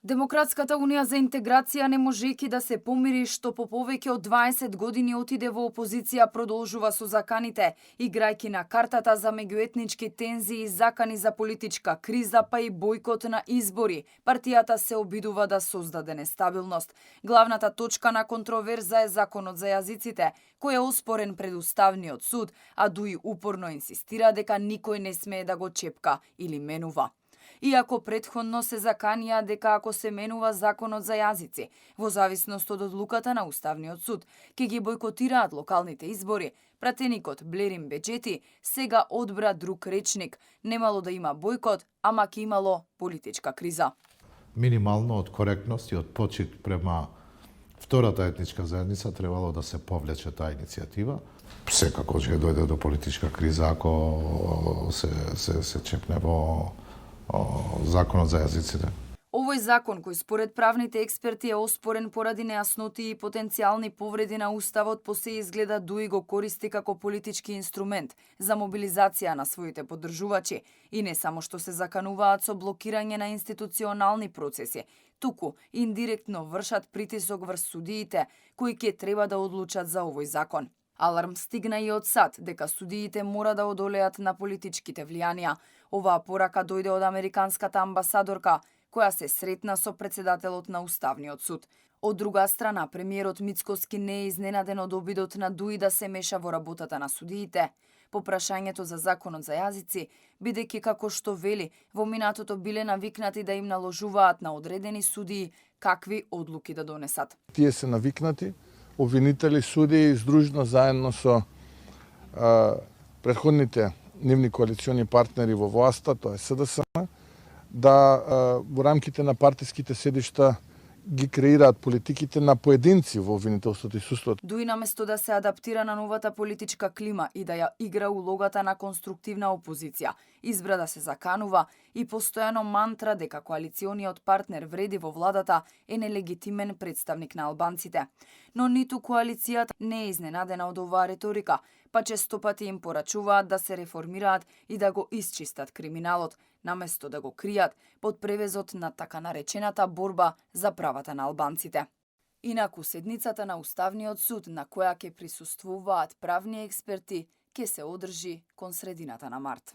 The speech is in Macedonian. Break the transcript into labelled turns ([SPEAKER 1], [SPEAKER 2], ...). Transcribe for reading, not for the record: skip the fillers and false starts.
[SPEAKER 1] Демократската унија за интеграција, не можејќи да се помири што по повеќе од 20 години отиде во опозиција, продолжува со заканите, играјќи на картата за меѓуетнички тензии и закани за политичка криза, па и бојкот на избори. Партијата се обидува да создаде нестабилност. Главната точка на контроверза е законот за јазиците, кој е оспорен пред Уставниот суд, а Дуи упорно инсистира дека никој не смее да го чепка или менува. Иако претходно се заканија дека ако се менува законот за јазици, во зависност од одлуката на Уставниот суд, ќе ги бојкотираат локалните избори, пратеникот Блерин Беџети сега одбра друг речник. Немало да има бојкот, ама ќе имало политичка криза.
[SPEAKER 2] Минимално од коректност и од почит према втората етничка заедница требало да се повлече таа иницијатива. Секако ќе дојде до политичка криза ако се чепне во законот за јазиците.
[SPEAKER 1] Овој закон, кој според правните експерти е оспорен поради нејасноти и потенцијални повреди на Уставот, по се изгледа Дуи го користи како политички инструмент за мобилизација на своите поддржувачи. И не само што се закануваат со блокирање на институционални процеси, туку индиректно вршат притисок врз судиите, кои ќе треба да одлучат за овој закон. Аларм стигна и од САД дека судиите мора да одолеат на политичките влијанија. Оваа порака дојде од американската амбасадорка, која се сретна со претседателот на Уставниот суд. Од друга страна, премиерот Мицкоски не е изненаден од обидот на Дуи да се меша во работата на судиите. По прашањето за законот за јазици, бидејќи како што вели, во минатото биле навикнати да им наложуваат на одредени судии какви одлуки да донесат.
[SPEAKER 3] Тие се навикнати, обвинители, судии, здружно заедно со претходните нивни коалициони партнери во власта, тоа е СДСМ, да во рамките на партиските седишта ги креираат политиките на поединци во обвинителството и судството.
[SPEAKER 1] Дуи наместо да се адаптира на новата политичка клима и да ја игра улогата на конструктивна опозиција, избра да се заканува и постојано мантра дека коалициониот партнер вреди во владата е нелегитимен представник на албанците. Но ниту коалицијата не е изненадена од оваа реторика, па често пати им порачуваат да се реформираат и да го исчистат криминалот, наместо да го кријат под превезот на така наречената борба за правата на албанците. Инаку седницата на Уставниот суд, на која ќе присуствуваат правни експерти, ќе се одржи кон средината на март.